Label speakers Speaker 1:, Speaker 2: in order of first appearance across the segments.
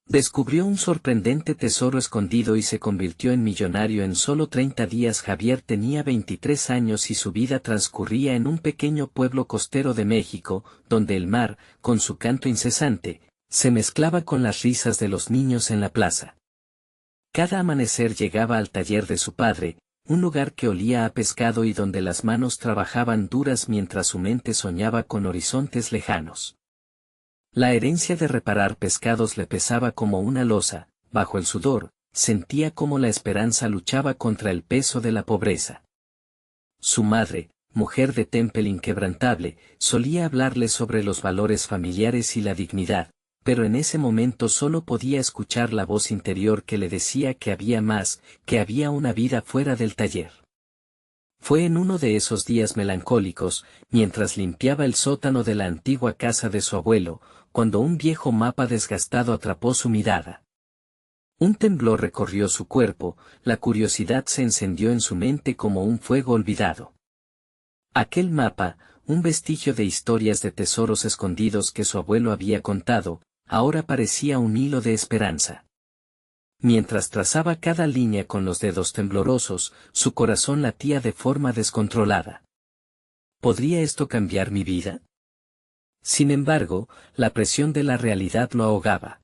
Speaker 1: Descubrió un sorprendente tesoro escondido y se convirtió en millonario en solo 30 días. Javier tenía 23 años y su vida transcurría en un pequeño pueblo costero de México, donde el mar, con su canto incesante, se mezclaba con las risas de los niños en la plaza. Cada amanecer llegaba al taller de su padre, un lugar que olía a pescado y donde las manos trabajaban duras mientras su mente soñaba con horizontes lejanos. La herencia de reparar pescados le pesaba como una losa, bajo el sudor, sentía como la esperanza luchaba contra el peso de la pobreza. Su madre, mujer de temple inquebrantable, solía hablarle sobre los valores familiares y la dignidad, pero en ese momento solo podía escuchar la voz interior que le decía que había más, que había una vida fuera del taller. Fue en uno de esos días melancólicos, mientras limpiaba el sótano de la antigua casa de su abuelo, cuando un viejo mapa desgastado atrapó su mirada. Un temblor recorrió su cuerpo, la curiosidad se encendió en su mente como un fuego olvidado. Aquel mapa, un vestigio de historias de tesoros escondidos que su abuelo había contado, ahora parecía un hilo de esperanza. Mientras trazaba cada línea con los dedos temblorosos, su corazón latía de forma descontrolada. ¿Podría esto cambiar mi vida? Sin embargo, la presión de la realidad lo ahogaba.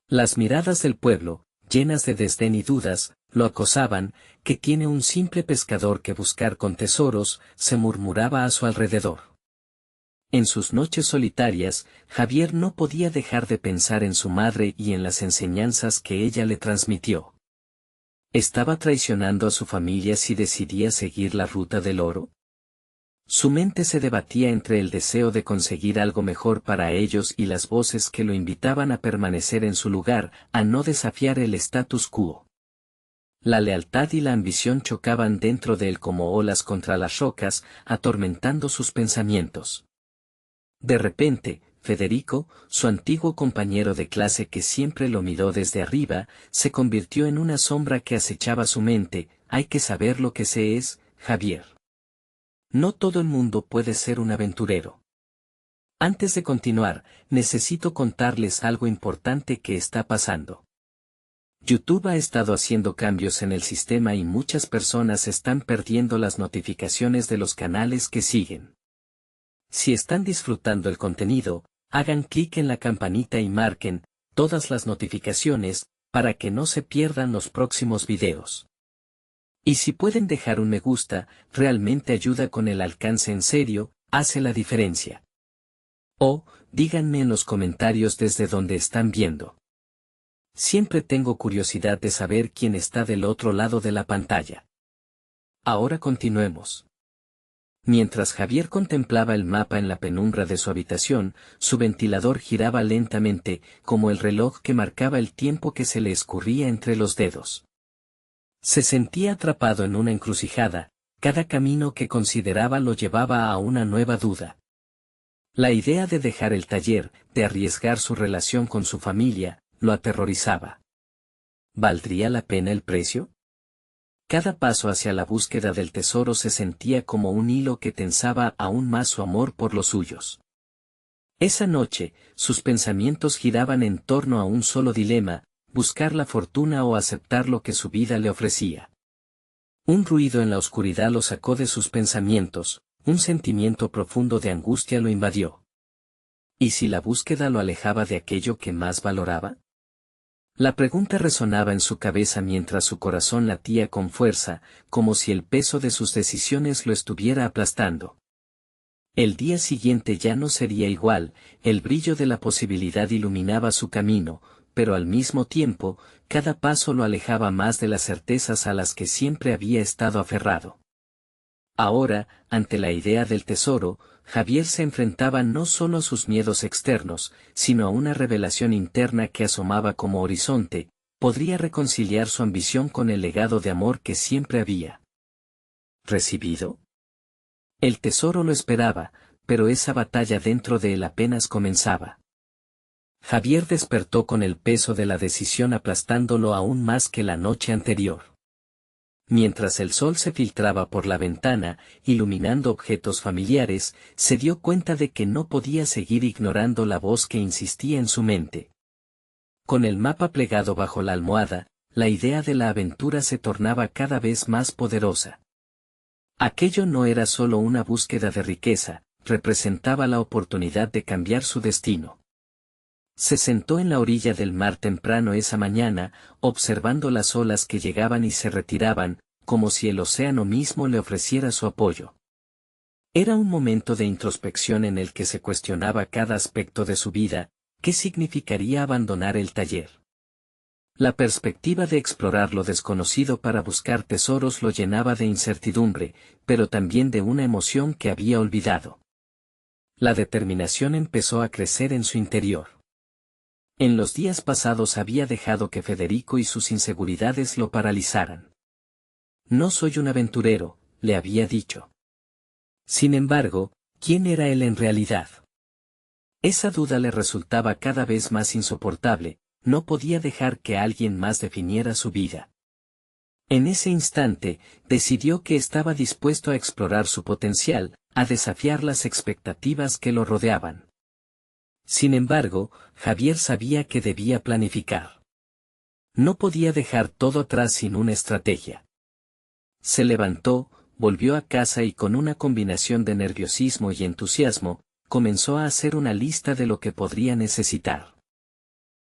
Speaker 1: Las miradas del pueblo, llenas de desdén y dudas, lo acosaban. ¿Qué tiene un simple pescador que buscar con tesoros?, se murmuraba a su alrededor. En sus noches solitarias, Javier no podía dejar de pensar en su madre y en las enseñanzas que ella le transmitió. ¿Estaba traicionando a su familia si decidía seguir la ruta del oro? Su mente se debatía entre el deseo de conseguir algo mejor para ellos y las voces que lo invitaban a permanecer en su lugar, a no desafiar el status quo. La lealtad y la ambición chocaban dentro de él como olas contra las rocas, atormentando sus pensamientos. De repente, Federico, su antiguo compañero de clase que siempre lo miró desde arriba, se convirtió en una sombra que acechaba su mente. Hay que saber lo que se es, Javier. No todo el mundo puede ser un aventurero. Antes de continuar, necesito contarles algo importante que está pasando. YouTube ha estado haciendo cambios en el sistema y muchas personas están perdiendo las notificaciones de los canales que siguen. Si están disfrutando el contenido, hagan clic en la campanita y marquen todas las notificaciones para que no se pierdan los próximos videos. Y si pueden dejar un me gusta, realmente ayuda con el alcance, en serio, hace la diferencia. O, díganme en los comentarios desde donde están viendo. Siempre tengo curiosidad de saber quién está del otro lado de la pantalla. Ahora continuemos. Mientras Javier contemplaba el mapa en la penumbra de su habitación, su ventilador giraba lentamente, como el reloj que marcaba el tiempo que se le escurría entre los dedos. Se sentía atrapado en una encrucijada, cada camino que consideraba lo llevaba a una nueva duda. La idea de dejar el taller, de arriesgar su relación con su familia, lo aterrorizaba. ¿Valdría la pena el precio? Cada paso hacia la búsqueda del tesoro se sentía como un hilo que tensaba aún más su amor por los suyos. Esa noche, sus pensamientos giraban en torno a un solo dilema: buscar la fortuna o aceptar lo que su vida le ofrecía. Un ruido en la oscuridad lo sacó de sus pensamientos, un sentimiento profundo de angustia lo invadió. ¿Y si la búsqueda lo alejaba de aquello que más valoraba? La pregunta resonaba en su cabeza mientras su corazón latía con fuerza, como si el peso de sus decisiones lo estuviera aplastando. El día siguiente ya no sería igual, el brillo de la posibilidad iluminaba su camino, pero al mismo tiempo, cada paso lo alejaba más de las certezas a las que siempre había estado aferrado. Ahora, ante la idea del tesoro, Javier se enfrentaba no solo a sus miedos externos, sino a una revelación interna que asomaba como horizonte: ¿podría reconciliar su ambición con el legado de amor que siempre había recibido? El tesoro lo esperaba, pero esa batalla dentro de él apenas comenzaba. Javier despertó con el peso de la decisión aplastándolo aún más que la noche anterior. Mientras el sol se filtraba por la ventana, iluminando objetos familiares, se dio cuenta de que no podía seguir ignorando la voz que insistía en su mente. Con el mapa plegado bajo la almohada, la idea de la aventura se tornaba cada vez más poderosa. Aquello no era solo una búsqueda de riqueza, representaba la oportunidad de cambiar su destino. Se sentó en la orilla del mar temprano esa mañana, observando las olas que llegaban y se retiraban, como si el océano mismo le ofreciera su apoyo. Era un momento de introspección en el que se cuestionaba cada aspecto de su vida. ¿Qué significaría abandonar el taller? La perspectiva de explorar lo desconocido para buscar tesoros lo llenaba de incertidumbre, pero también de una emoción que había olvidado. La determinación empezó a crecer en su interior. En los días pasados había dejado que Federico y sus inseguridades lo paralizaran. No soy un aventurero, le había dicho. Sin embargo, ¿quién era él en realidad? Esa duda le resultaba cada vez más insoportable, no podía dejar que alguien más definiera su vida. En ese instante, decidió que estaba dispuesto a explorar su potencial, a desafiar las expectativas que lo rodeaban. Sin embargo, Javier sabía que debía planificar. No podía dejar todo atrás sin una estrategia. Se levantó, volvió a casa y con una combinación de nerviosismo y entusiasmo, comenzó a hacer una lista de lo que podría necesitar.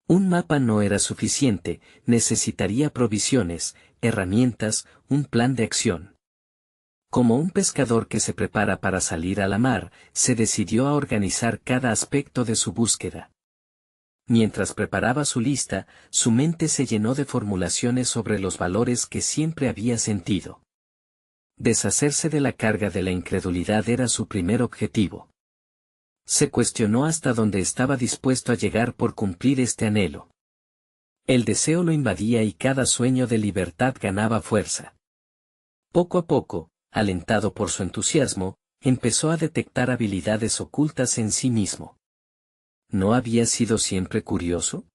Speaker 1: Un mapa no era suficiente, necesitaría provisiones, herramientas, un plan de acción. Como un pescador que se prepara para salir a la mar, se decidió a organizar cada aspecto de su búsqueda. Mientras preparaba su lista, su mente se llenó de formulaciones sobre los valores que siempre había sentido. Deshacerse de la carga de la incredulidad era su primer objetivo. Se cuestionó hasta dónde estaba dispuesto a llegar por cumplir este anhelo. El deseo lo invadía y cada sueño de libertad ganaba fuerza. Poco a poco, alentado por su entusiasmo, empezó a detectar habilidades ocultas en sí mismo. ¿No había sido siempre curioso?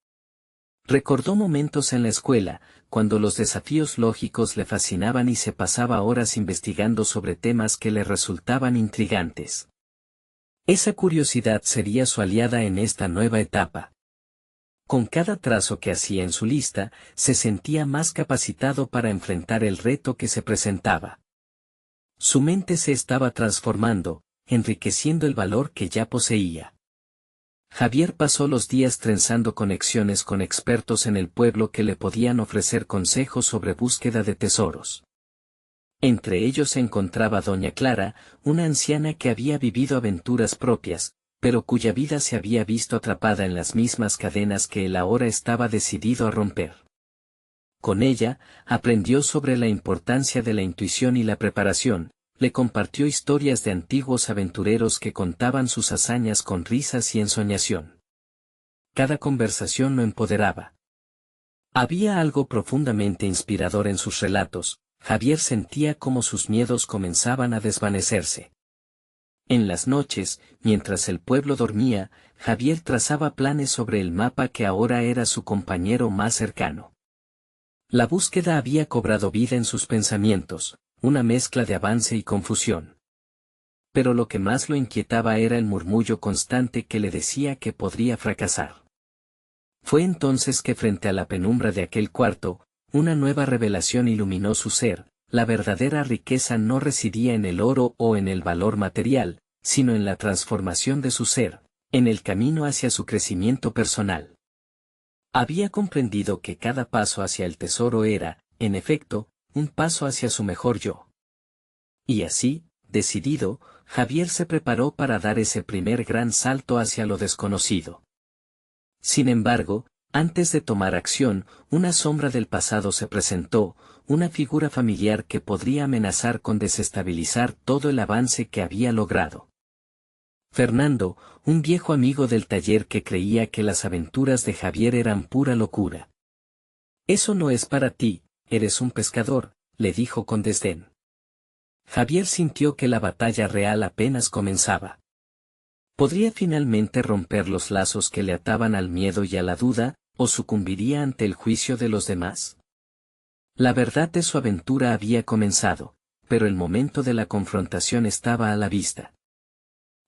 Speaker 1: Recordó momentos en la escuela, cuando los desafíos lógicos le fascinaban y se pasaba horas investigando sobre temas que le resultaban intrigantes. Esa curiosidad sería su aliada en esta nueva etapa. Con cada trazo que hacía en su lista, se sentía más capacitado para enfrentar el reto que se presentaba. Su mente se estaba transformando, enriqueciendo el valor que ya poseía. Javier pasó los días trenzando conexiones con expertos en el pueblo que le podían ofrecer consejos sobre búsqueda de tesoros. Entre ellos se encontraba doña Clara, una anciana que había vivido aventuras propias, pero cuya vida se había visto atrapada en las mismas cadenas que él ahora estaba decidido a romper. Con ella, aprendió sobre la importancia de la intuición y la preparación, le compartió historias de antiguos aventureros que contaban sus hazañas con risas y ensoñación. Cada conversación lo empoderaba. Había algo profundamente inspirador en sus relatos. Javier sentía cómo sus miedos comenzaban a desvanecerse. En las noches, mientras el pueblo dormía, Javier trazaba planes sobre el mapa que ahora era su compañero más cercano. La búsqueda había cobrado vida en sus pensamientos, una mezcla de avance y confusión. Pero lo que más lo inquietaba era el murmullo constante que le decía que podría fracasar. Fue entonces que frente a la penumbra de aquel cuarto, una nueva revelación iluminó su ser. La verdadera riqueza no residía en el oro o en el valor material, sino en la transformación de su ser, en el camino hacia su crecimiento personal. Había comprendido que cada paso hacia el tesoro era, en efecto, un paso hacia su mejor yo. Y así, decidido, Javier se preparó para dar ese primer gran salto hacia lo desconocido. Sin embargo, antes de tomar acción, una sombra del pasado se presentó, una figura familiar que podría amenazar con desestabilizar todo el avance que había logrado. Fernando, un viejo amigo del taller que creía que las aventuras de Javier eran pura locura. «Eso no es para ti, eres un pescador», le dijo con desdén. Javier sintió que la batalla real apenas comenzaba. ¿Podría finalmente romper los lazos que le ataban al miedo y a la duda, o sucumbiría ante el juicio de los demás? La verdad de su aventura había comenzado, pero el momento de la confrontación estaba a la vista.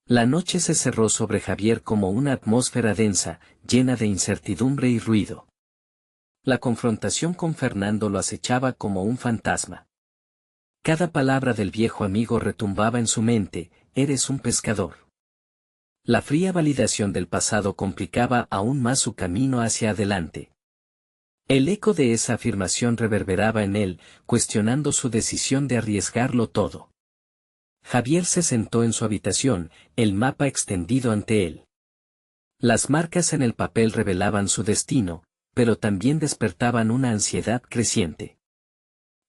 Speaker 1: La noche se cerró sobre Javier como una atmósfera densa, llena de incertidumbre y ruido. La confrontación con Fernando lo acechaba como un fantasma. Cada palabra del viejo amigo retumbaba en su mente: eres un pescador. La fría validación del pasado complicaba aún más su camino hacia adelante. El eco de esa afirmación reverberaba en él, cuestionando su decisión de arriesgarlo todo. Javier se sentó en su habitación, el mapa extendido ante él. Las marcas en el papel revelaban su destino, pero también despertaban una ansiedad creciente.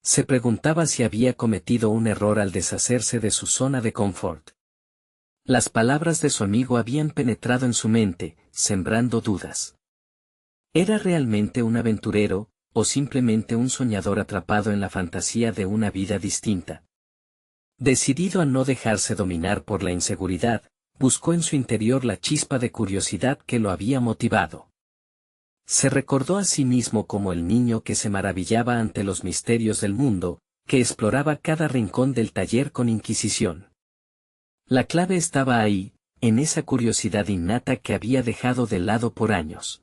Speaker 1: Se preguntaba si había cometido un error al deshacerse de su zona de confort. Las palabras de su amigo habían penetrado en su mente, sembrando dudas. ¿Era realmente un aventurero, o simplemente un soñador atrapado en la fantasía de una vida distinta? Decidido a no dejarse dominar por la inseguridad, buscó en su interior la chispa de curiosidad que lo había motivado. Se recordó a sí mismo como el niño que se maravillaba ante los misterios del mundo, que exploraba cada rincón del taller con inquisición. La clave estaba ahí, en esa curiosidad innata que había dejado de lado por años.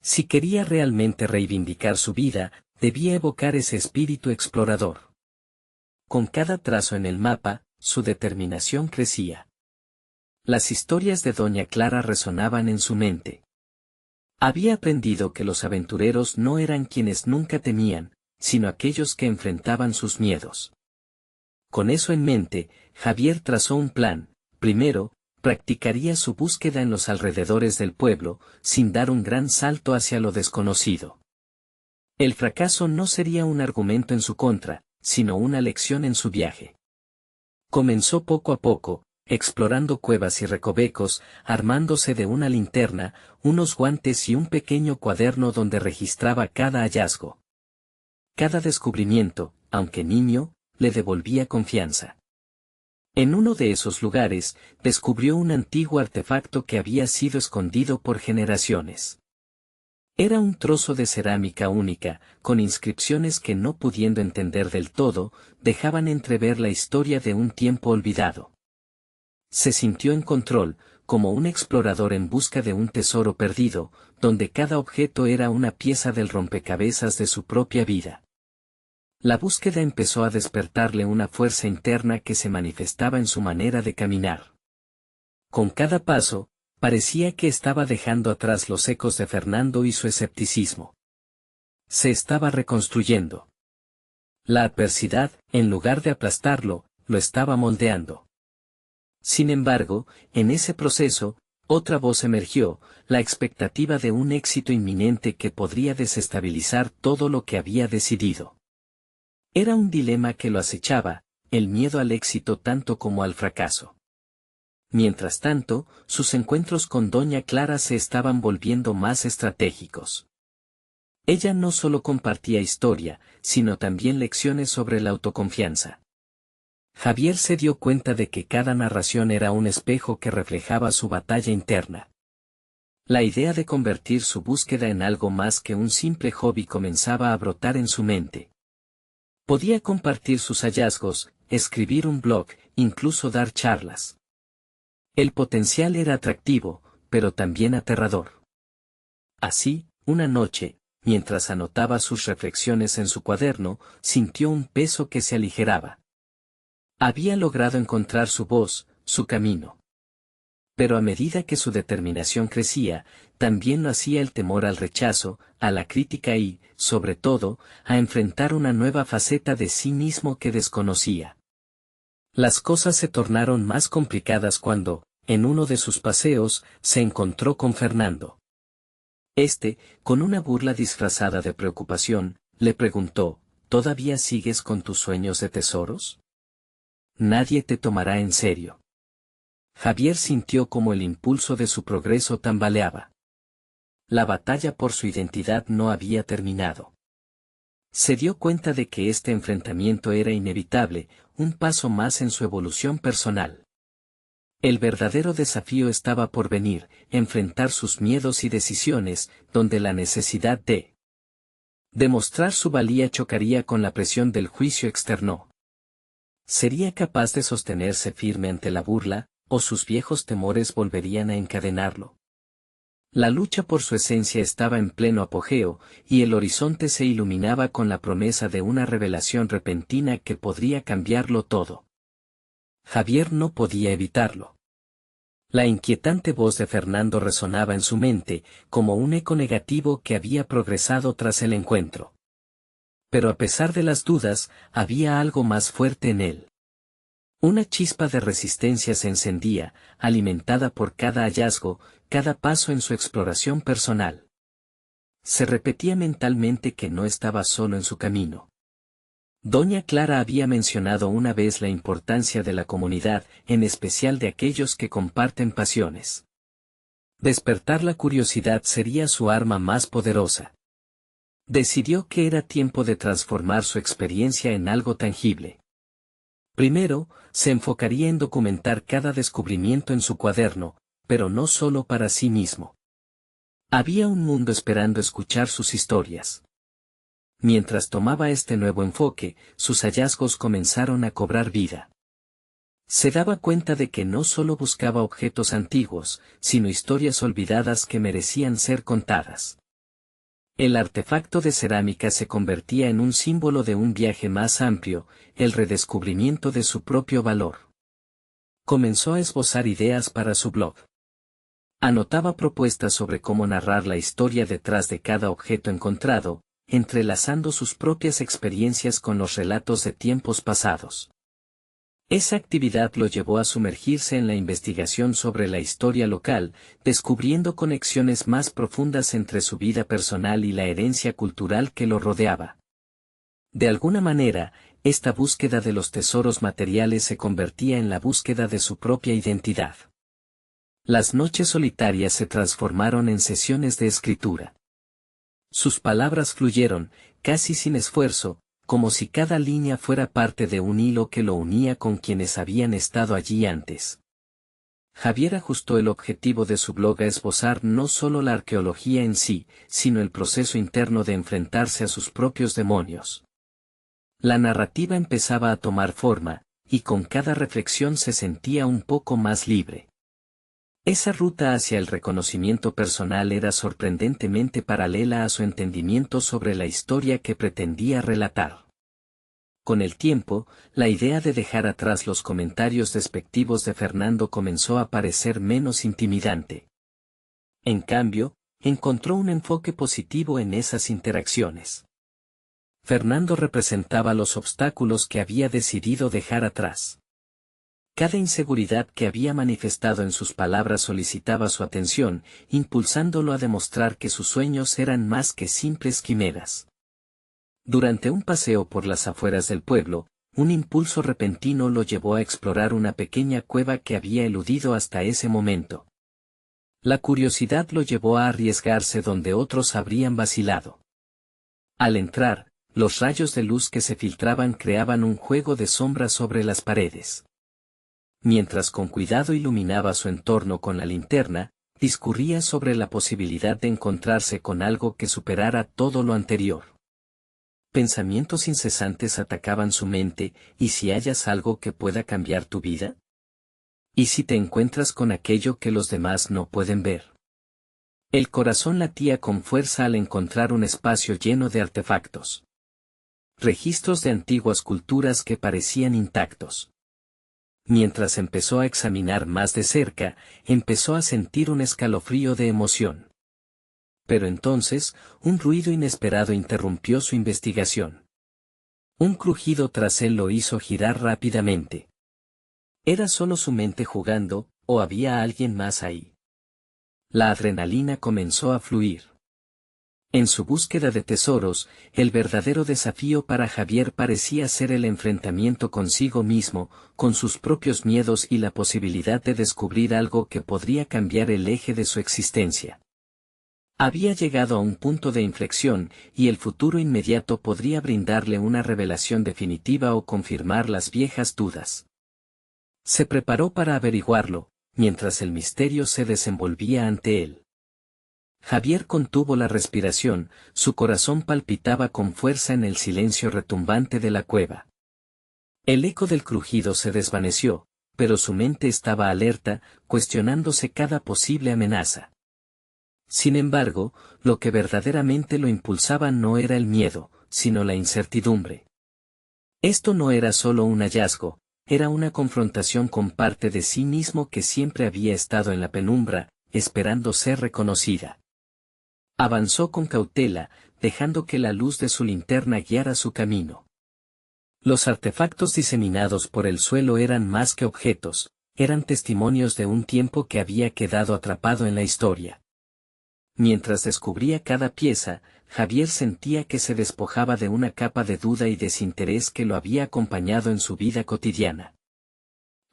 Speaker 1: Si quería realmente reivindicar su vida, debía evocar ese espíritu explorador. Con cada trazo en el mapa, su determinación crecía. Las historias de Doña Clara resonaban en su mente. Había aprendido que los aventureros no eran quienes nunca temían, sino aquellos que enfrentaban sus miedos. Con eso en mente, Javier trazó un plan. Primero, practicaría su búsqueda en los alrededores del pueblo, sin dar un gran salto hacia lo desconocido. El fracaso no sería un argumento en su contra, sino una lección en su viaje. Comenzó poco a poco, explorando cuevas y recovecos, armándose de una linterna, unos guantes y un pequeño cuaderno donde registraba cada hallazgo. Cada descubrimiento, aunque niño, le devolvía confianza. En uno de esos lugares, descubrió un antiguo artefacto que había sido escondido por generaciones. Era un trozo de cerámica única, con inscripciones que, no pudiendo entender del todo, dejaban entrever la historia de un tiempo olvidado. Se sintió en control, como un explorador en busca de un tesoro perdido, donde cada objeto era una pieza del rompecabezas de su propia vida. La búsqueda empezó a despertarle una fuerza interna que se manifestaba en su manera de caminar. Con cada paso, parecía que estaba dejando atrás los ecos de Fernando y su escepticismo. Se estaba reconstruyendo. La adversidad, en lugar de aplastarlo, lo estaba moldeando. Sin embargo, en ese proceso, otra voz emergió, la expectativa de un éxito inminente que podría desestabilizar todo lo que había decidido. Era un dilema que lo acechaba, el miedo al éxito tanto como al fracaso. Mientras tanto, sus encuentros con Doña Clara se estaban volviendo más estratégicos. Ella no solo compartía historia, sino también lecciones sobre la autoconfianza. Javier se dio cuenta de que cada narración era un espejo que reflejaba su batalla interna. La idea de convertir su búsqueda en algo más que un simple hobby comenzaba a brotar en su mente. Podía compartir sus hallazgos, escribir un blog, incluso dar charlas. El potencial era atractivo, pero también aterrador. Así, una noche, mientras anotaba sus reflexiones en su cuaderno, sintió un peso que se aligeraba. Había logrado encontrar su voz, su camino. Pero a medida que su determinación crecía, también lo hacía el temor al rechazo, a la crítica y, sobre todo, a enfrentar una nueva faceta de sí mismo que desconocía. Las cosas se tornaron más complicadas cuando, en uno de sus paseos, se encontró con Fernando. Con una burla disfrazada de preocupación, le preguntó: ¿todavía sigues con tus sueños de tesoros? Nadie te tomará en serio. Javier sintió como el impulso de su progreso tambaleaba. La batalla por su identidad no había terminado. Se dio cuenta de que este enfrentamiento era inevitable, un paso más en su evolución personal. El verdadero desafío estaba por venir, enfrentar sus miedos y decisiones, donde la necesidad de demostrar su valía chocaría con la presión del juicio externo. ¿Sería capaz de sostenerse firme ante la burla, o sus viejos temores volverían a encadenarlo? La lucha por su esencia estaba en pleno apogeo, y el horizonte se iluminaba con la promesa de una revelación repentina que podría cambiarlo todo. Javier no podía evitarlo. La inquietante voz de Fernando resonaba en su mente, como un eco negativo que había progresado tras el encuentro. Pero a pesar de las dudas, había algo más fuerte en él. Una chispa de resistencia se encendía, alimentada por cada hallazgo, cada paso en su exploración personal. Se repetía mentalmente que no estaba solo en su camino. Doña Clara había mencionado una vez la importancia de la comunidad, en especial de aquellos que comparten pasiones. Despertar la curiosidad sería su arma más poderosa. Decidió que era tiempo de transformar su experiencia en algo tangible. Primero, se enfocaría en documentar cada descubrimiento en su cuaderno, pero no solo para sí mismo. Había un mundo esperando escuchar sus historias. Mientras tomaba este nuevo enfoque, sus hallazgos comenzaron a cobrar vida. Se daba cuenta de que no solo buscaba objetos antiguos, sino historias olvidadas que merecían ser contadas. El artefacto de cerámica se convertía en un símbolo de un viaje más amplio, el redescubrimiento de su propio valor. Comenzó a esbozar ideas para su blog. Anotaba propuestas sobre cómo narrar la historia detrás de cada objeto encontrado, entrelazando sus propias experiencias con los relatos de tiempos pasados. Esa actividad lo llevó a sumergirse en la investigación sobre la historia local, descubriendo conexiones más profundas entre su vida personal y la herencia cultural que lo rodeaba. De alguna manera, esta búsqueda de los tesoros materiales se convertía en la búsqueda de su propia identidad. Las noches solitarias se transformaron en sesiones de escritura. Sus palabras fluyeron, casi sin esfuerzo, como si cada línea fuera parte de un hilo que lo unía con quienes habían estado allí antes. Javier ajustó el objetivo de su blog a esbozar no solo la arqueología en sí, sino el proceso interno de enfrentarse a sus propios demonios. La narrativa empezaba a tomar forma, y con cada reflexión se sentía un poco más libre. Esa ruta hacia el reconocimiento personal era sorprendentemente paralela a su entendimiento sobre la historia que pretendía relatar. Con el tiempo, la idea de dejar atrás los comentarios despectivos de Fernando comenzó a parecer menos intimidante. En cambio, encontró un enfoque positivo en esas interacciones. Fernando representaba los obstáculos que había decidido dejar atrás. Cada inseguridad que había manifestado en sus palabras solicitaba su atención, impulsándolo a demostrar que sus sueños eran más que simples quimeras. Durante un paseo por las afueras del pueblo, un impulso repentino lo llevó a explorar una pequeña cueva que había eludido hasta ese momento. La curiosidad lo llevó a arriesgarse donde otros habrían vacilado. Al entrar, los rayos de luz que se filtraban creaban un juego de sombras sobre las paredes. Mientras con cuidado iluminaba su entorno con la linterna, discurría sobre la posibilidad de encontrarse con algo que superara todo lo anterior. Pensamientos incesantes atacaban su mente, ¿y si hallas algo que pueda cambiar tu vida? ¿Y si te encuentras con aquello que los demás no pueden ver? El corazón latía con fuerza al encontrar un espacio lleno de artefactos. Registros de antiguas culturas que parecían intactos. Mientras empezó a examinar más de cerca, empezó a sentir un escalofrío de emoción. Pero entonces, un ruido inesperado interrumpió su investigación. Un crujido tras él lo hizo girar rápidamente. ¿Era solo su mente jugando, o había alguien más ahí? La adrenalina comenzó a fluir. En su búsqueda de tesoros, el verdadero desafío para Javier parecía ser el enfrentamiento consigo mismo, con sus propios miedos y la posibilidad de descubrir algo que podría cambiar el eje de su existencia. Había llegado a un punto de inflexión, y el futuro inmediato podría brindarle una revelación definitiva o confirmar las viejas dudas. Se preparó para averiguarlo, mientras el misterio se desenvolvía ante él. Javier contuvo la respiración, su corazón palpitaba con fuerza en el silencio retumbante de la cueva. El eco del crujido se desvaneció, pero su mente estaba alerta, cuestionándose cada posible amenaza. Sin embargo, lo que verdaderamente lo impulsaba no era el miedo, sino la incertidumbre. Esto no era solo un hallazgo, era una confrontación con parte de sí mismo que siempre había estado en la penumbra, esperando ser reconocida. Avanzó con cautela, dejando que la luz de su linterna guiara su camino. Los artefactos diseminados por el suelo eran más que objetos, eran testimonios de un tiempo que había quedado atrapado en la historia. Mientras descubría cada pieza, Javier sentía que se despojaba de una capa de duda y desinterés que lo había acompañado en su vida cotidiana.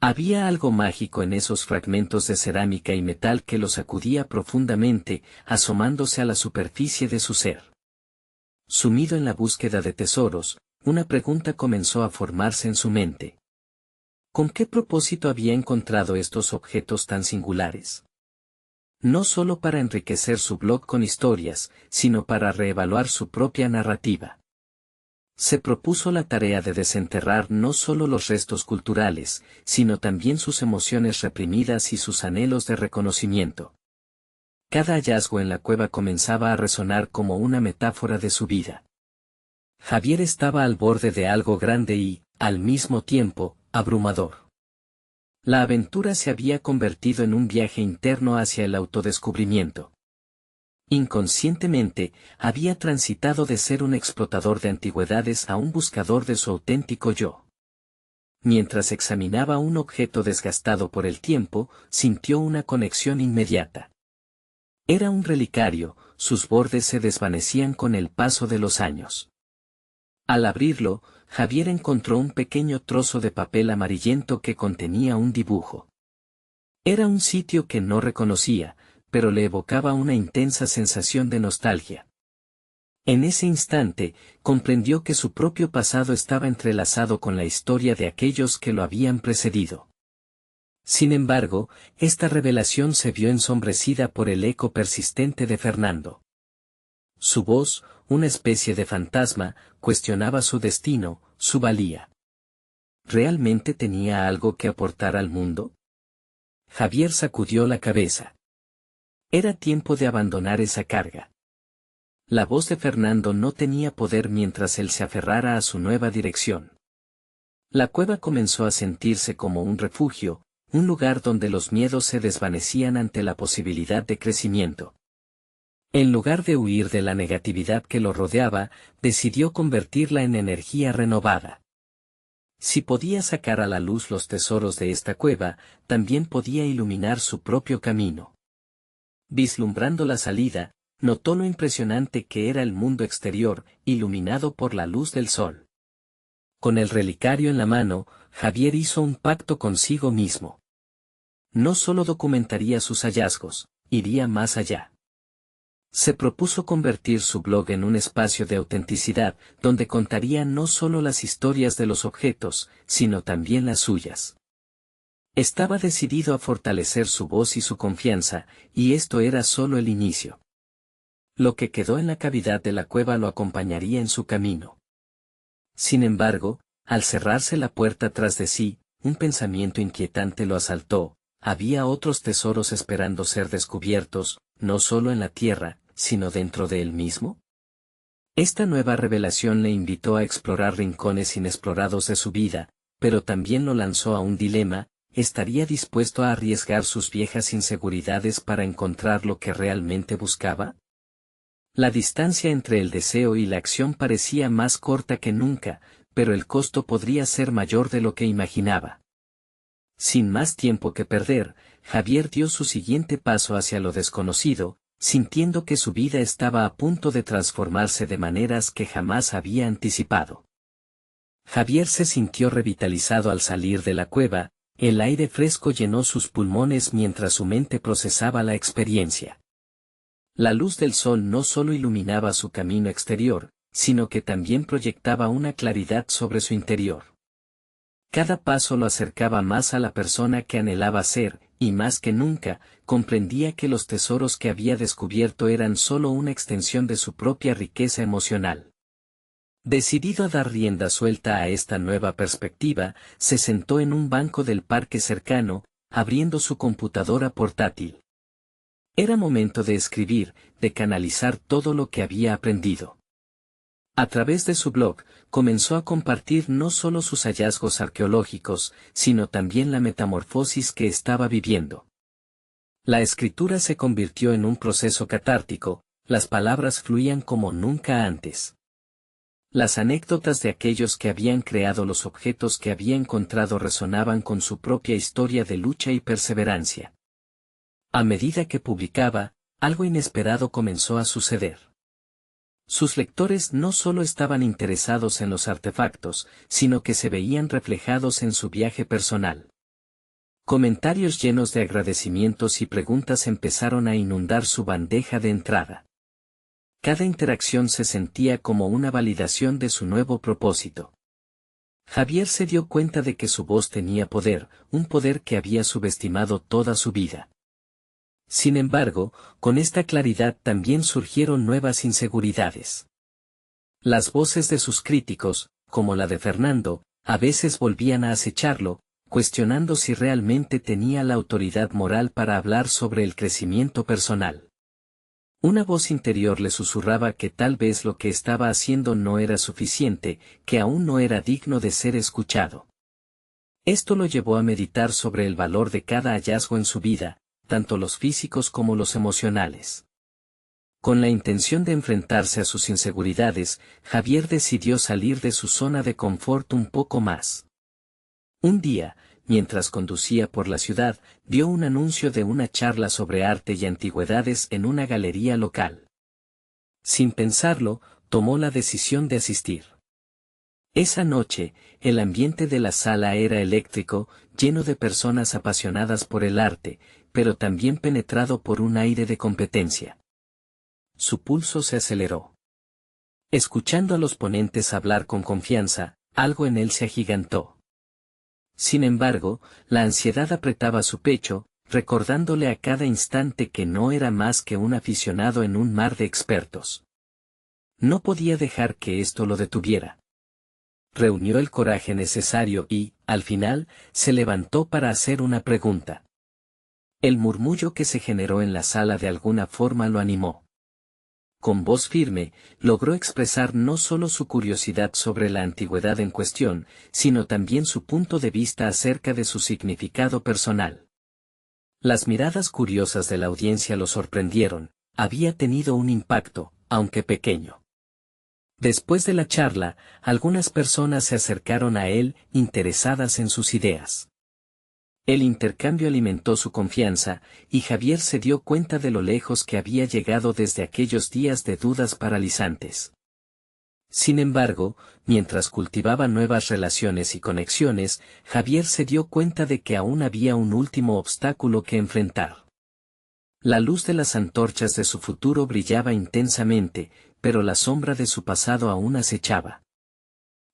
Speaker 1: Había algo mágico en esos fragmentos de cerámica y metal que lo sacudía profundamente, asomándose a la superficie de su ser. Sumido en la búsqueda de tesoros, una pregunta comenzó a formarse en su mente. ¿Con qué propósito había encontrado estos objetos tan singulares? No solo para enriquecer su blog con historias, sino para reevaluar su propia narrativa. Se propuso la tarea de desenterrar no solo los restos culturales, sino también sus emociones reprimidas y sus anhelos de reconocimiento. Cada hallazgo en la cueva comenzaba a resonar como una metáfora de su vida. Javier estaba al borde de algo grande y, al mismo tiempo, abrumador. La aventura se había convertido en un viaje interno hacia el autodescubrimiento. Inconscientemente, había transitado de ser un explotador de antigüedades a un buscador de su auténtico yo. Mientras examinaba un objeto desgastado por el tiempo, sintió una conexión inmediata. Era un relicario, sus bordes se desvanecían con el paso de los años. Al abrirlo, Javier encontró un pequeño trozo de papel amarillento que contenía un dibujo. Era un sitio que no reconocía, pero le evocaba una intensa sensación de nostalgia. En ese instante, comprendió que su propio pasado estaba entrelazado con la historia de aquellos que lo habían precedido. Sin embargo, esta revelación se vio ensombrecida por el eco persistente de Fernando. Su voz, una especie de fantasma, cuestionaba su destino, su valía. ¿Realmente tenía algo que aportar al mundo? Javier sacudió la cabeza. Era tiempo de abandonar esa carga. La voz de Fernando no tenía poder mientras él se aferrara a su nueva dirección. La cueva comenzó a sentirse como un refugio, un lugar donde los miedos se desvanecían ante la posibilidad de crecimiento. En lugar de huir de la negatividad que lo rodeaba, decidió convertirla en energía renovada. Si podía sacar a la luz los tesoros de esta cueva, también podía iluminar su propio camino. Vislumbrando la salida, notó lo impresionante que era el mundo exterior, iluminado por la luz del sol. Con el relicario en la mano, Javier hizo un pacto consigo mismo. No solo documentaría sus hallazgos, iría más allá. Se propuso convertir su blog en un espacio de autenticidad, donde contaría no solo las historias de los objetos, sino también las suyas. Estaba decidido a fortalecer su voz y su confianza, y esto era solo el inicio. Lo que quedó en la cavidad de la cueva lo acompañaría en su camino. Sin embargo, al cerrarse la puerta tras de sí, un pensamiento inquietante lo asaltó. Había otros tesoros esperando ser descubiertos, no solo en la tierra, sino dentro de él mismo. Esta nueva revelación le invitó a explorar rincones inexplorados de su vida, pero también lo lanzó a un dilema: ¿estaría dispuesto a arriesgar sus viejas inseguridades para encontrar lo que realmente buscaba? La distancia entre el deseo y la acción parecía más corta que nunca, pero el costo podría ser mayor de lo que imaginaba. Sin más tiempo que perder, Javier dio su siguiente paso hacia lo desconocido, sintiendo que su vida estaba a punto de transformarse de maneras que jamás había anticipado. Javier se sintió revitalizado al salir de la cueva, el aire fresco llenó sus pulmones mientras su mente procesaba la experiencia. La luz del sol no solo iluminaba su camino exterior, sino que también proyectaba una claridad sobre su interior. Cada paso lo acercaba más a la persona que anhelaba ser, y más que nunca, comprendía que los tesoros que había descubierto eran solo una extensión de su propia riqueza emocional. Decidido a dar rienda suelta a esta nueva perspectiva, se sentó en un banco del parque cercano, abriendo su computadora portátil. Era momento de escribir, de canalizar todo lo que había aprendido. A través de su blog, comenzó a compartir no solo sus hallazgos arqueológicos, sino también la metamorfosis que estaba viviendo. La escritura se convirtió en un proceso catártico, las palabras fluían como nunca antes. Las anécdotas de aquellos que habían creado los objetos que había encontrado resonaban con su propia historia de lucha y perseverancia. A medida que publicaba, algo inesperado comenzó a suceder. Sus lectores no solo estaban interesados en los artefactos, sino que se veían reflejados en su viaje personal. Comentarios llenos de agradecimientos y preguntas empezaron a inundar su bandeja de entrada. Cada interacción se sentía como una validación de su nuevo propósito. Javier se dio cuenta de que su voz tenía poder, un poder que había subestimado toda su vida. Sin embargo, con esta claridad también surgieron nuevas inseguridades. Las voces de sus críticos, como la de Fernando, a veces volvían a acecharlo, cuestionando si realmente tenía la autoridad moral para hablar sobre el crecimiento personal. Una voz interior le susurraba que tal vez lo que estaba haciendo no era suficiente, que aún no era digno de ser escuchado. Esto lo llevó a meditar sobre el valor de cada hallazgo en su vida, tanto los físicos como los emocionales. Con la intención de enfrentarse a sus inseguridades, Javier decidió salir de su zona de confort un poco más. Un día, mientras conducía por la ciudad, vio un anuncio de una charla sobre arte y antigüedades en una galería local. Sin pensarlo, tomó la decisión de asistir. Esa noche, el ambiente de la sala era eléctrico, lleno de personas apasionadas por el arte, pero también penetrado por un aire de competencia. Su pulso se aceleró. Escuchando a los ponentes hablar con confianza, algo en él se agigantó. Sin embargo, la ansiedad apretaba su pecho, recordándole a cada instante que no era más que un aficionado en un mar de expertos. No podía dejar que esto lo detuviera. Reunió el coraje necesario y, al final, se levantó para hacer una pregunta. El murmullo que se generó en la sala de alguna forma lo animó. Con voz firme, logró expresar no solo su curiosidad sobre la antigüedad en cuestión, sino también su punto de vista acerca de su significado personal. Las miradas curiosas de la audiencia lo sorprendieron, había tenido un impacto, aunque pequeño. Después de la charla, algunas personas se acercaron a él, interesadas en sus ideas. El intercambio alimentó su confianza, y Javier se dio cuenta de lo lejos que había llegado desde aquellos días de dudas paralizantes. Sin embargo, mientras cultivaba nuevas relaciones y conexiones, Javier se dio cuenta de que aún había un último obstáculo que enfrentar. La luz de las antorchas de su futuro brillaba intensamente, pero la sombra de su pasado aún acechaba.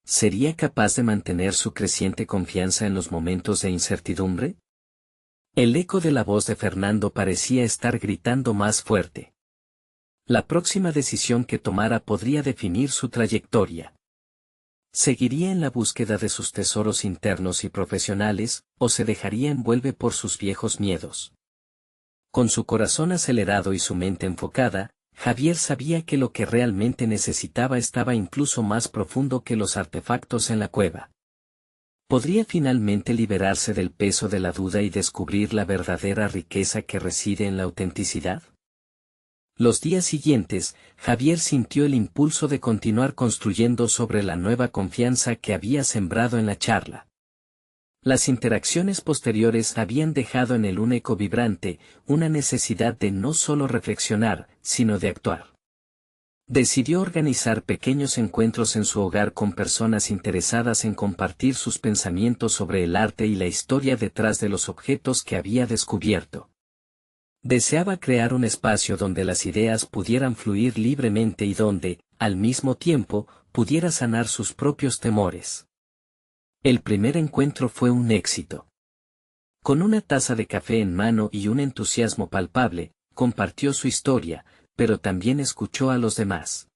Speaker 1: ¿Sería capaz de mantener su creciente confianza en los momentos de incertidumbre? El eco de la voz de Fernando parecía estar gritando más fuerte. La próxima decisión que tomara podría definir su trayectoria. ¿Seguiría en la búsqueda de sus tesoros internos y profesionales, o se dejaría envolver por sus viejos miedos? Con su corazón acelerado y su mente enfocada, Javier sabía que lo que realmente necesitaba estaba incluso más profundo que los artefactos en la cueva. ¿Podría finalmente liberarse del peso de la duda y descubrir la verdadera riqueza que reside en la autenticidad? Los días siguientes, Javier sintió el impulso de continuar construyendo sobre la nueva confianza que había sembrado en la charla. Las interacciones posteriores habían dejado en él un eco vibrante, una necesidad de no solo reflexionar, sino de actuar. Decidió organizar pequeños encuentros en su hogar con personas interesadas en compartir sus pensamientos sobre el arte y la historia detrás de los objetos que había descubierto. Deseaba crear un espacio donde las ideas pudieran fluir libremente y donde, al mismo tiempo, pudiera sanar sus propios temores. El primer encuentro fue un éxito. Con una taza de café en mano y un entusiasmo palpable, compartió su historia, pero también escuchó a los demás.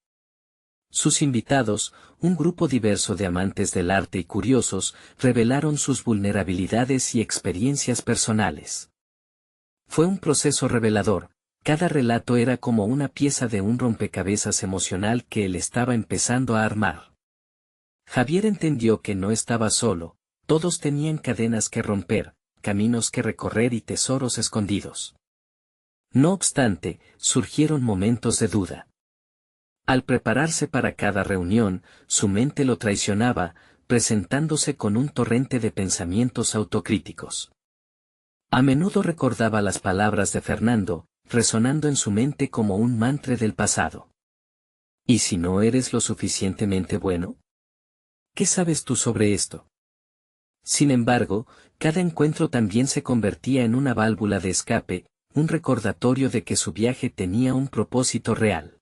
Speaker 1: Sus invitados, un grupo diverso de amantes del arte y curiosos, revelaron sus vulnerabilidades y experiencias personales. Fue un proceso revelador, Cada relato era como una pieza de un rompecabezas emocional que él estaba empezando a armar. Javier entendió que no estaba solo, todos tenían cadenas que romper, caminos que recorrer y tesoros escondidos. No obstante, surgieron momentos de duda. Al prepararse para cada reunión, su mente lo traicionaba, presentándose con un torrente de pensamientos autocríticos. A menudo recordaba las palabras de Fernando, resonando en su mente como un mantra del pasado. ¿Y si no eres lo suficientemente bueno? ¿Qué sabes tú sobre esto? Sin embargo, cada encuentro también se convertía en una válvula de escape, un recordatorio de que su viaje tenía un propósito real.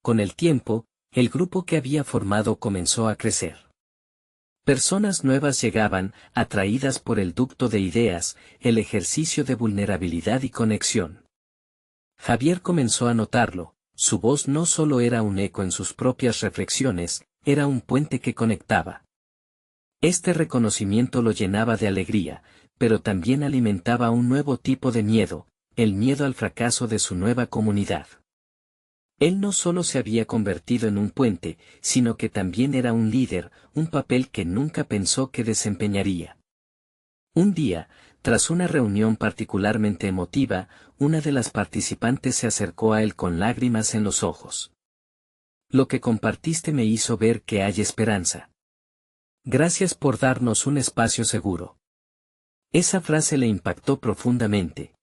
Speaker 1: Con el tiempo, el grupo que había formado comenzó a crecer. Personas nuevas llegaban, atraídas por el ducto de ideas, el ejercicio de vulnerabilidad y conexión. Javier comenzó a notarlo, su voz no solo era un eco en sus propias reflexiones, era un puente que conectaba. Este reconocimiento lo llenaba de alegría, pero también alimentaba un nuevo tipo de miedo, el miedo al fracaso de su nueva comunidad. Él no solo se había convertido en un puente, sino que también era un líder, un papel que nunca pensó que desempeñaría. Un día, tras una reunión particularmente emotiva, una de las participantes se acercó a él con lágrimas en los ojos. Lo que compartiste me hizo ver que hay esperanza. Gracias por darnos un espacio seguro. Esa frase le impactó profundamente.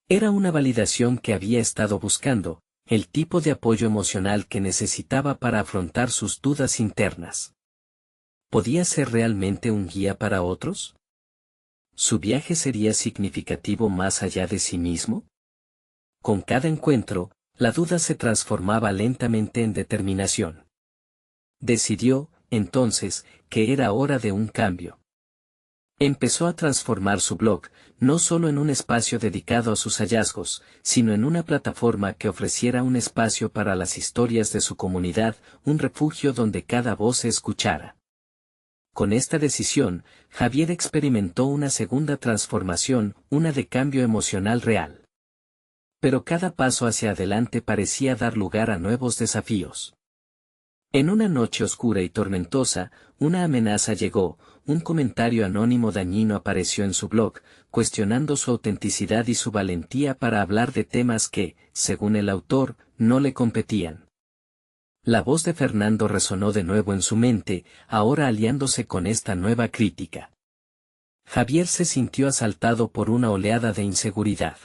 Speaker 1: Era una validación que había estado buscando, el tipo de apoyo emocional que necesitaba para afrontar sus dudas internas. ¿Podía ser realmente un guía para otros? ¿Su viaje sería significativo más allá de sí mismo? Con cada encuentro, la duda se transformaba lentamente en determinación. Decidió, entonces, que era hora de un cambio. Empezó a transformar su blog, no solo en un espacio dedicado a sus hallazgos, sino en una plataforma que ofreciera un espacio para las historias de su comunidad, un refugio donde cada voz se escuchara. Con esta decisión, Javier experimentó una segunda transformación, una de cambio emocional real. Pero cada paso hacia adelante parecía dar lugar a nuevos desafíos. En una noche oscura y tormentosa, una amenaza llegó, un comentario anónimo dañino apareció en su blog, cuestionando su autenticidad y su valentía para hablar de temas que, según el autor, no le competían. La voz de Fernando resonó de nuevo en su mente, ahora aliándose con esta nueva crítica. Javier se sintió asaltado por una oleada de inseguridad.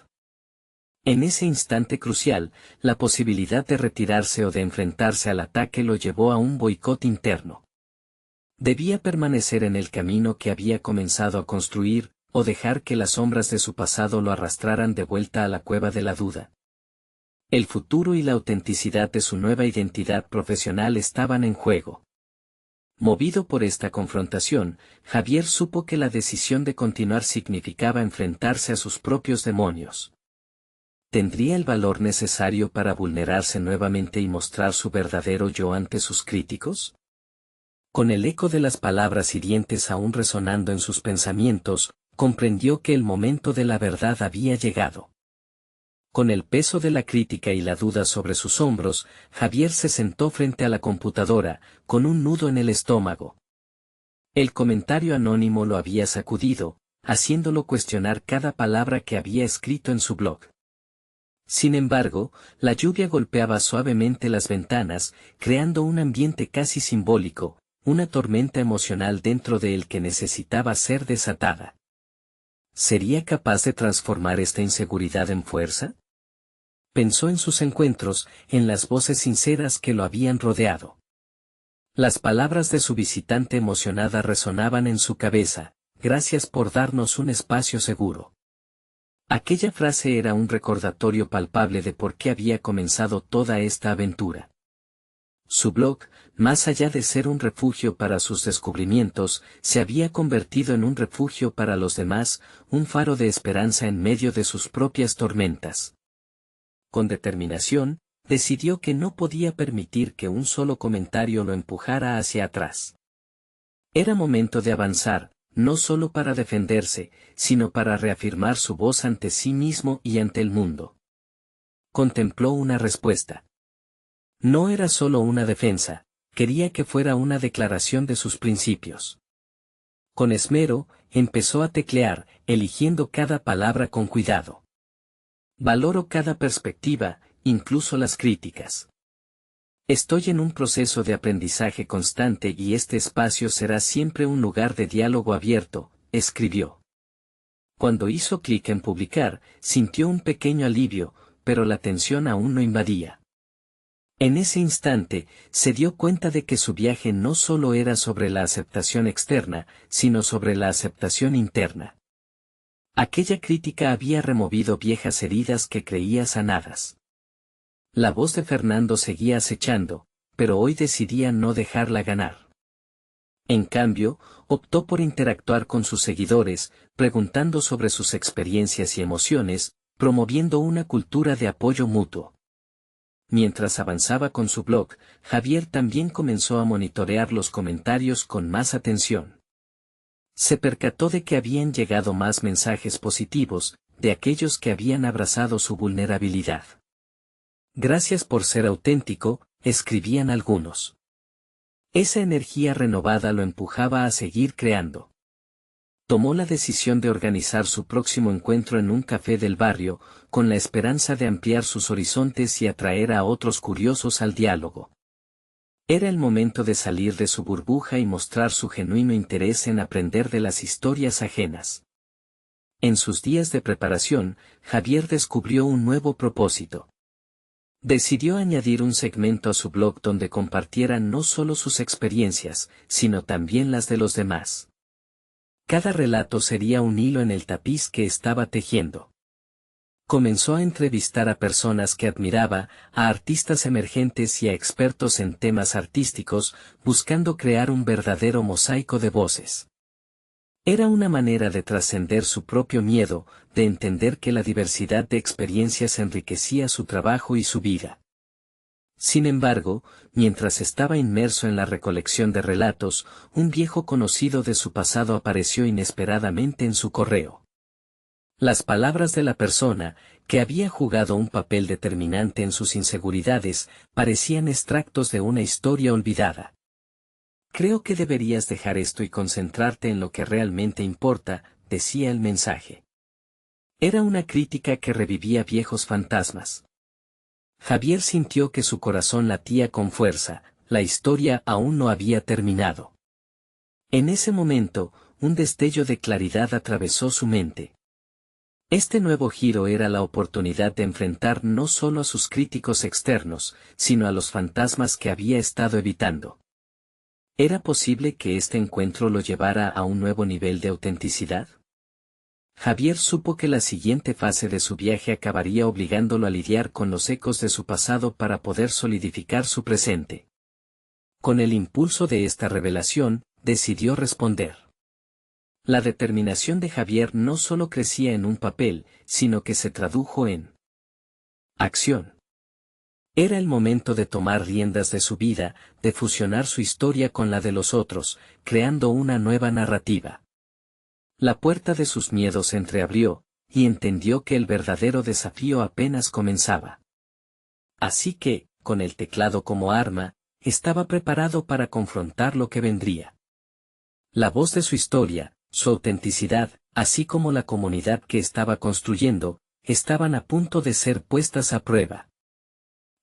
Speaker 1: En ese instante crucial, la posibilidad de retirarse o de enfrentarse al ataque lo llevó a un boicot interno. Debía permanecer en el camino que había comenzado a construir, o dejar que las sombras de su pasado lo arrastraran de vuelta a la cueva de la duda. El futuro y la autenticidad de su nueva identidad profesional estaban en juego. Movido por esta confrontación, Javier supo que la decisión de continuar significaba enfrentarse a sus propios demonios. ¿Tendría el valor necesario para vulnerarse nuevamente y mostrar su verdadero yo ante sus críticos? Con el eco de las palabras hirientes aún resonando en sus pensamientos, comprendió que el momento de la verdad había llegado. Con el peso de la crítica y la duda sobre sus hombros, Javier se sentó frente a la computadora, con un nudo en el estómago. El comentario anónimo lo había sacudido, haciéndolo cuestionar cada palabra que había escrito en su blog. Sin embargo, la lluvia golpeaba suavemente las ventanas, creando un ambiente casi simbólico, una tormenta emocional dentro de él que necesitaba ser desatada. ¿Sería capaz de transformar esta inseguridad en fuerza? Pensó en sus encuentros, en las voces sinceras que lo habían rodeado. Las palabras de su visitante emocionada resonaban en su cabeza: gracias por darnos un espacio seguro. Aquella frase era un recordatorio palpable de por qué había comenzado toda esta aventura. Su blog, más allá de ser un refugio para sus descubrimientos, se había convertido en un refugio para los demás, un faro de esperanza en medio de sus propias tormentas. Con determinación, decidió que no podía permitir que un solo comentario lo empujara hacia atrás. Era momento de avanzar, no solo para defenderse, sino para reafirmar su voz ante sí mismo y ante el mundo. Contempló una respuesta. No era solo una defensa, quería que fuera una declaración de sus principios. Con esmero, empezó a teclear, eligiendo cada palabra con cuidado. Valoro cada perspectiva, incluso las críticas. Estoy en un proceso de aprendizaje constante y este espacio será siempre un lugar de diálogo abierto, escribió. Cuando hizo clic en publicar, sintió un pequeño alivio, pero la tensión aún no invadía. En ese instante, se dio cuenta de que su viaje no solo era sobre la aceptación externa, sino sobre la aceptación interna. Aquella crítica había removido viejas heridas que creía sanadas. La voz de Fernando seguía acechando, pero hoy decidía no dejarla ganar. En cambio, optó por interactuar con sus seguidores, preguntando sobre sus experiencias y emociones, promoviendo una cultura de apoyo mutuo. Mientras avanzaba con su blog, Javier también comenzó a monitorear los comentarios con más atención. Se percató de que habían llegado más mensajes positivos, de aquellos que habían abrazado su vulnerabilidad. Gracias por ser auténtico, escribían algunos. Esa energía renovada lo empujaba a seguir creando. Tomó la decisión de organizar su próximo encuentro en un café del barrio, con la esperanza de ampliar sus horizontes y atraer a otros curiosos al diálogo. Era el momento de salir de su burbuja y mostrar su genuino interés en aprender de las historias ajenas. En sus días de preparación, Javier descubrió un nuevo propósito. Decidió añadir un segmento a su blog donde compartiera no solo sus experiencias, sino también las de los demás. Cada relato sería un hilo en el tapiz que estaba tejiendo. Comenzó a entrevistar a personas que admiraba, a artistas emergentes y a expertos en temas artísticos, buscando crear un verdadero mosaico de voces. Era una manera de trascender su propio miedo, de entender que la diversidad de experiencias enriquecía su trabajo y su vida. Sin embargo, mientras estaba inmerso en la recolección de relatos, un viejo conocido de su pasado apareció inesperadamente en su correo. Las palabras de la persona, que había jugado un papel determinante en sus inseguridades, parecían extractos de una historia olvidada. Creo que deberías dejar esto y concentrarte en lo que realmente importa, decía el mensaje. Era una crítica que revivía viejos fantasmas. Javier sintió que su corazón latía con fuerza, la historia aún no había terminado. En ese momento, un destello de claridad atravesó su mente. Este nuevo giro era la oportunidad de enfrentar no solo a sus críticos externos, sino a los fantasmas que había estado evitando. ¿Era posible que este encuentro lo llevara a un nuevo nivel de autenticidad? Javier supo que la siguiente fase de su viaje acabaría obligándolo a lidiar con los ecos de su pasado para poder solidificar su presente. Con el impulso de esta revelación, decidió responder. La determinación de Javier no solo crecía en un papel, sino que se tradujo en acción. Era el momento de tomar riendas de su vida, de fusionar su historia con la de los otros, creando una nueva narrativa. La puerta de sus miedos se entreabrió, y entendió que el verdadero desafío apenas comenzaba. Así que, con el teclado como arma, estaba preparado para confrontar lo que vendría. La voz de su historia, su autenticidad, así como la comunidad que estaba construyendo, estaban a punto de ser puestas a prueba.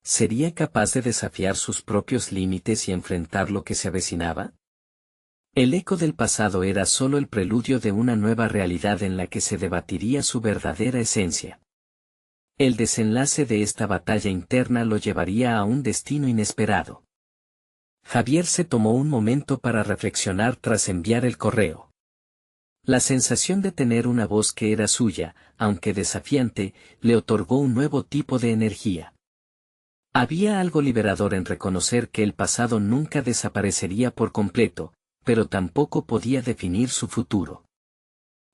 Speaker 1: ¿Sería capaz de desafiar sus propios límites y enfrentar lo que se avecinaba? El eco del pasado era solo el preludio de una nueva realidad en la que se debatiría su verdadera esencia. El desenlace de esta batalla interna lo llevaría a un destino inesperado. Javier se tomó un momento para reflexionar tras enviar el correo. La sensación de tener una voz que era suya, aunque desafiante, le otorgó un nuevo tipo de energía. Había algo liberador en reconocer que el pasado nunca desaparecería por completo, pero tampoco podía definir su futuro.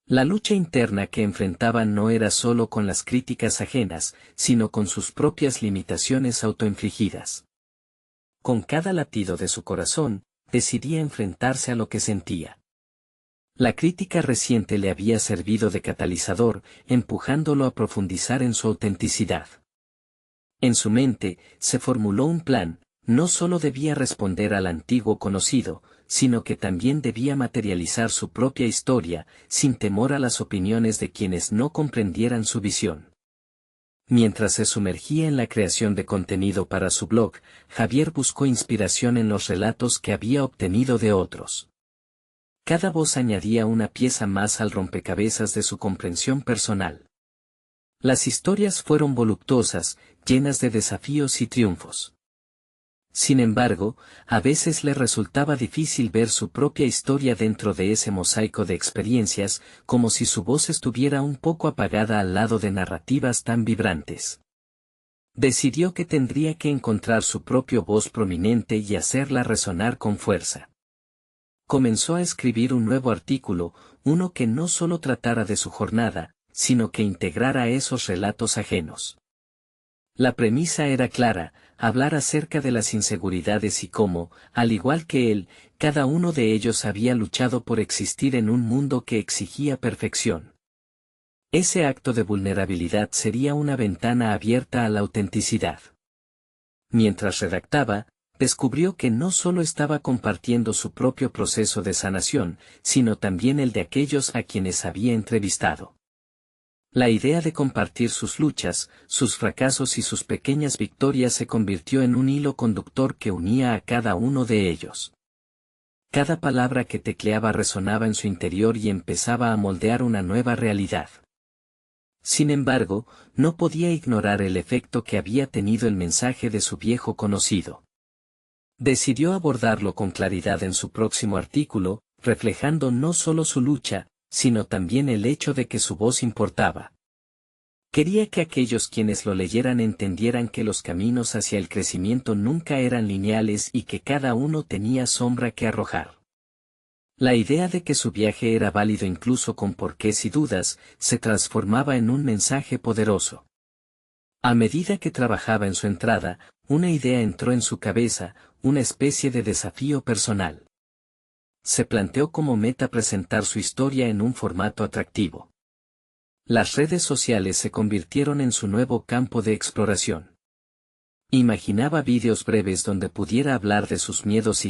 Speaker 1: La lucha interna que enfrentaba no era solo con las críticas ajenas, sino con sus propias limitaciones autoinfligidas. Con cada latido de su corazón, decidía enfrentarse a lo que sentía. La crítica reciente le había servido de catalizador, empujándolo a profundizar en su autenticidad. En su mente, se formuló un plan: no solo debía responder al antiguo conocido, sino que también debía materializar su propia historia, sin temor a las opiniones de quienes no comprendieran su visión. Mientras se sumergía en la creación de contenido para su blog, Javier buscó inspiración en los relatos que había obtenido de otros. Cada voz añadía una pieza más al rompecabezas de su comprensión personal. Las historias fueron voluptuosas, llenas de desafíos y triunfos. Sin embargo, a veces le resultaba difícil ver su propia historia dentro de ese mosaico de experiencias, como si su voz estuviera un poco apagada al lado de narrativas tan vibrantes. Decidió que tendría que encontrar su propia voz prominente y hacerla resonar con fuerza. Comenzó a escribir un nuevo artículo, uno que no solo tratara de su jornada, sino que integrara esos relatos ajenos. La premisa era clara: hablar acerca de las inseguridades y cómo, al igual que él, cada uno de ellos había luchado por existir en un mundo que exigía perfección. Ese acto de vulnerabilidad sería una ventana abierta a la autenticidad. Mientras redactaba, descubrió que no solo estaba compartiendo su propio proceso de sanación, sino también el de aquellos a quienes había entrevistado. La idea de compartir sus luchas, sus fracasos y sus pequeñas victorias se convirtió en un hilo conductor que unía a cada uno de ellos. Cada palabra que tecleaba resonaba en su interior y empezaba a moldear una nueva realidad. Sin embargo, no podía ignorar el efecto que había tenido el mensaje de su viejo conocido. Decidió abordarlo con claridad en su próximo artículo, reflejando no solo su lucha, sino también el hecho de que su voz importaba. Quería que aquellos quienes lo leyeran entendieran que los caminos hacia el crecimiento nunca eran lineales y que cada uno tenía sombra que arrojar. La idea de que su viaje era válido incluso con porqués y dudas, se transformaba en un mensaje poderoso. A medida que trabajaba en su entrada, una idea entró en su cabeza, una especie de desafío personal. Se planteó como meta presentar su historia en un formato atractivo. Las redes sociales se convirtieron en su nuevo campo de exploración. Imaginaba vídeos breves donde pudiera hablar de sus miedos y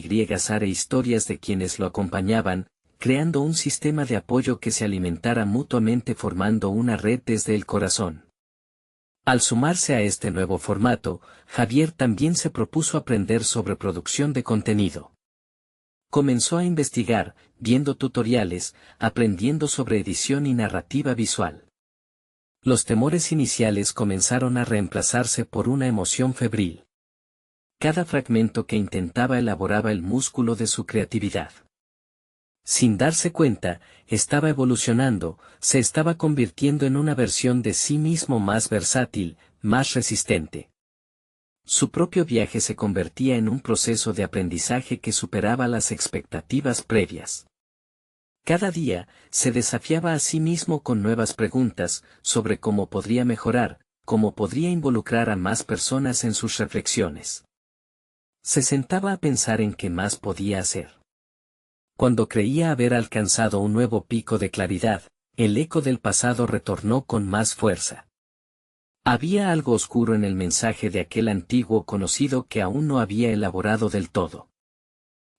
Speaker 1: historias de quienes lo acompañaban, creando un sistema de apoyo que se alimentara mutuamente, formando una red desde el corazón. Al sumarse a este nuevo formato, Javier también se propuso aprender sobre producción de contenido. Comenzó a investigar, viendo tutoriales, aprendiendo sobre edición y narrativa visual. Los temores iniciales comenzaron a reemplazarse por una emoción febril. Cada fragmento que intentaba elaboraba el músculo de su creatividad. Sin darse cuenta, estaba evolucionando, se estaba convirtiendo en una versión de sí mismo más versátil, más resistente. Su propio viaje se convertía en un proceso de aprendizaje que superaba las expectativas previas. Cada día, se desafiaba a sí mismo con nuevas preguntas sobre cómo podría mejorar, cómo podría involucrar a más personas en sus reflexiones. Se sentaba a pensar en qué más podía hacer. Cuando creía haber alcanzado un nuevo pico de claridad, el eco del pasado retornó con más fuerza. Había algo oscuro en el mensaje de aquel antiguo conocido que aún no había elaborado del todo.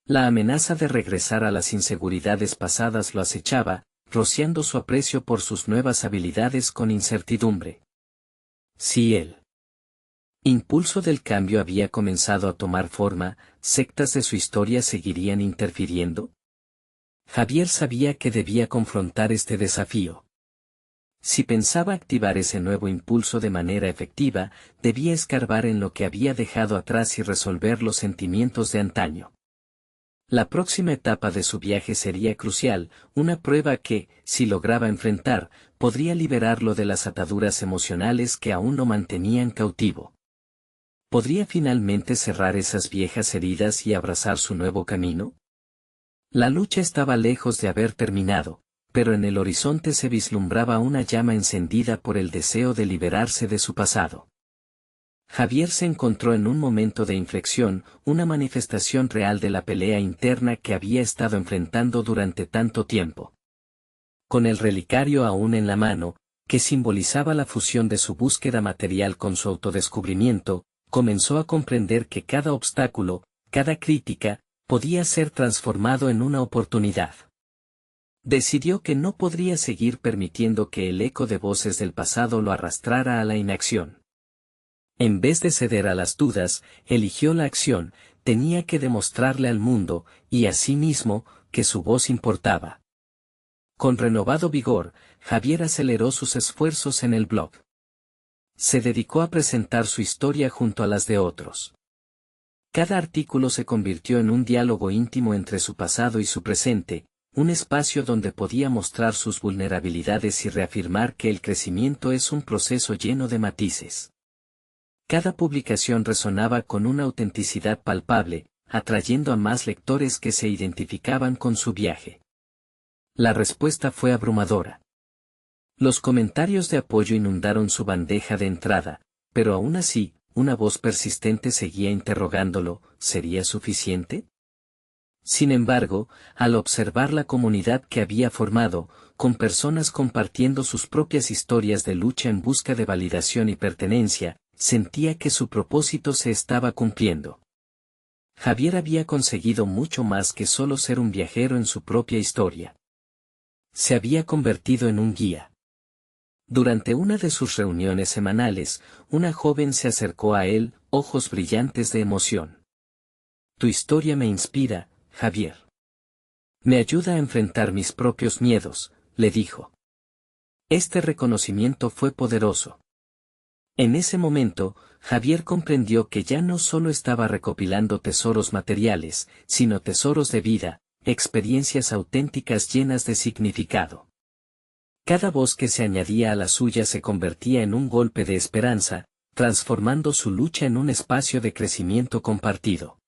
Speaker 1: La amenaza de regresar a las inseguridades pasadas lo acechaba, rociando su aprecio por sus nuevas habilidades con incertidumbre. Si el impulso del cambio había comenzado a tomar forma, ¿sectas de su historia seguirían interfiriendo? Javier sabía que debía confrontar este desafío. Si pensaba activar ese nuevo impulso de manera efectiva, debía escarbar en lo que había dejado atrás y resolver los sentimientos de antaño. La próxima etapa de su viaje sería crucial, una prueba que, si lograba enfrentar, podría liberarlo de las ataduras emocionales que aún lo mantenían cautivo. ¿Podría finalmente cerrar esas viejas heridas y abrazar su nuevo camino? La lucha estaba lejos de haber terminado, pero en el horizonte se vislumbraba una llama encendida por el deseo de liberarse de su pasado. Javier se encontró en un momento de inflexión, una manifestación real de la pelea interna que había estado enfrentando durante tanto tiempo. Con el relicario aún en la mano, que simbolizaba la fusión de su búsqueda material con su autodescubrimiento, comenzó a comprender que cada obstáculo, cada crítica, podía ser transformado en una oportunidad. Decidió que no podría seguir permitiendo que el eco de voces del pasado lo arrastrara a la inacción. En vez de ceder a las dudas, eligió la acción, tenía que demostrarle al mundo, y a sí mismo, que su voz importaba. Con renovado vigor, Javier aceleró sus esfuerzos en el blog. Se dedicó a presentar su historia junto a las de otros. Cada artículo se convirtió en un diálogo íntimo entre su pasado y su presente, un espacio donde podía mostrar sus vulnerabilidades y reafirmar que el crecimiento es un proceso lleno de matices. Cada publicación resonaba con una autenticidad palpable, atrayendo a más lectores que se identificaban con su viaje. La respuesta fue abrumadora. Los comentarios de apoyo inundaron su bandeja de entrada, pero aún así, una voz persistente seguía interrogándolo, ¿sería suficiente? Sin embargo, al observar la comunidad que había formado, con personas compartiendo sus propias historias de lucha en busca de validación y pertenencia, sentía que su propósito se estaba cumpliendo. Javier había conseguido mucho más que solo ser un viajero en su propia historia. Se había convertido en un guía. Durante una de sus reuniones semanales, una joven se acercó a él, ojos brillantes de emoción. Tu historia me inspira, Javier. Me ayuda a enfrentar mis propios miedos, le dijo. Este reconocimiento fue poderoso. En ese momento, Javier comprendió que ya no solo estaba recopilando tesoros materiales, sino tesoros de vida, experiencias auténticas llenas de significado. Cada voz que se añadía a la suya se convertía en un golpe de esperanza, transformando su lucha en un espacio de crecimiento compartido.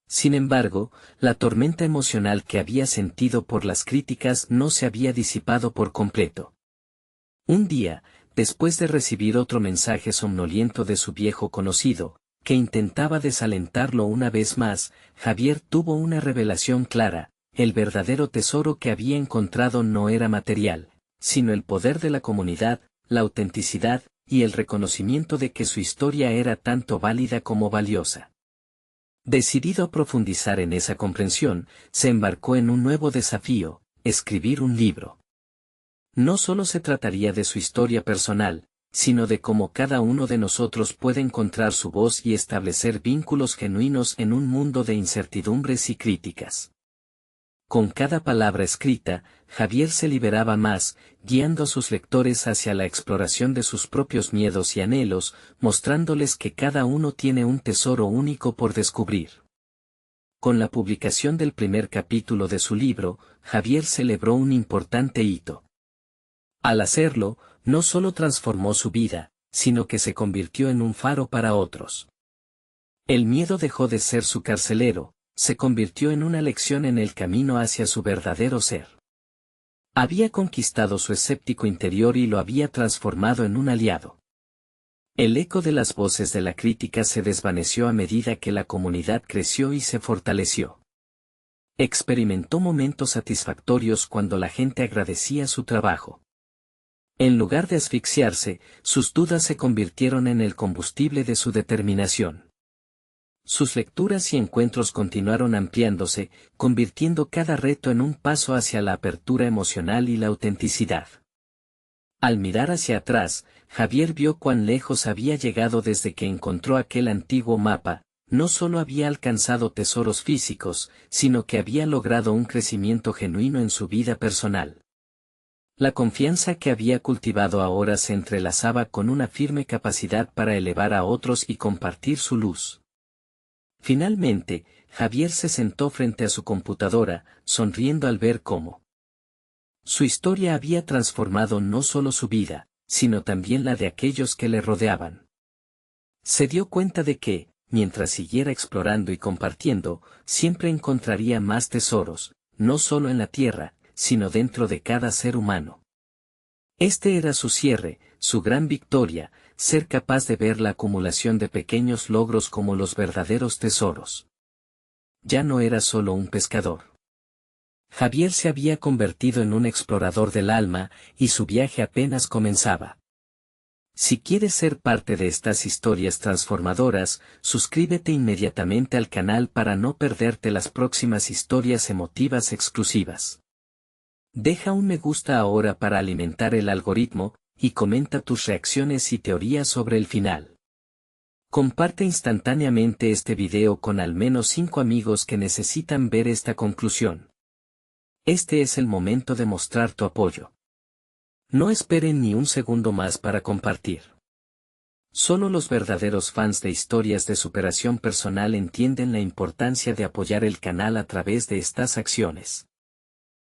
Speaker 1: Sin embargo, la tormenta emocional que había sentido por las críticas no se había disipado por completo. Un día, después de recibir otro mensaje somnoliento de su viejo conocido, que intentaba desalentarlo una vez más, Javier tuvo una revelación clara: el verdadero tesoro que había encontrado no era material, sino el poder de la comunidad, la autenticidad, y el reconocimiento de que su historia era tanto válida como valiosa. Decidido a profundizar en esa comprensión, se embarcó en un nuevo desafío: escribir un libro. No solo se trataría de su historia personal, sino de cómo cada uno de nosotros puede encontrar su voz y establecer vínculos genuinos en un mundo de incertidumbres y críticas. Con cada palabra escrita, Javier se liberaba más, guiando a sus lectores hacia la exploración de sus propios miedos y anhelos, mostrándoles que cada uno tiene un tesoro único por descubrir. Con la publicación del primer capítulo de su libro, Javier celebró un importante hito. Al hacerlo, no solo transformó su vida, sino que se convirtió en un faro para otros. El miedo dejó de ser su carcelero, se convirtió en una lección en el camino hacia su verdadero ser. Había conquistado su escéptico interior y lo había transformado en un aliado. El eco de las voces de la crítica se desvaneció a medida que la comunidad creció y se fortaleció. Experimentó momentos satisfactorios cuando la gente agradecía su trabajo. En lugar de asfixiarse, sus dudas se convirtieron en el combustible de su determinación. Sus lecturas y encuentros continuaron ampliándose, convirtiendo cada reto en un paso hacia la apertura emocional y la autenticidad. Al mirar hacia atrás, Javier vio cuán lejos había llegado desde que encontró aquel antiguo mapa. No solo había alcanzado tesoros físicos, sino que había logrado un crecimiento genuino en su vida personal. La confianza que había cultivado ahora se entrelazaba con una firme capacidad para elevar a otros y compartir su luz. Finalmente, Javier se sentó frente a su computadora, sonriendo al ver cómo su historia había transformado no solo su vida, sino también la de aquellos que le rodeaban. Se dio cuenta de que, mientras siguiera explorando y compartiendo, siempre encontraría más tesoros, no solo en la tierra, sino dentro de cada ser humano. Este era su cierre, su gran victoria: ser capaz de ver la acumulación de pequeños logros como los verdaderos tesoros. Ya no era solo un pescador. Javier se había convertido en un explorador del alma, y su viaje apenas comenzaba. Si quieres ser parte de estas historias transformadoras, suscríbete inmediatamente al canal para no perderte las próximas historias emotivas exclusivas. Deja un me gusta ahora para alimentar el algoritmo, y comenta tus reacciones y teorías sobre el final. Comparte instantáneamente este video con al menos 5 amigos que necesitan ver esta conclusión. Este es el momento de mostrar tu apoyo. No esperen ni un segundo más para compartir. Solo los verdaderos fans de historias de superación personal entienden la importancia de apoyar el canal a través de estas acciones.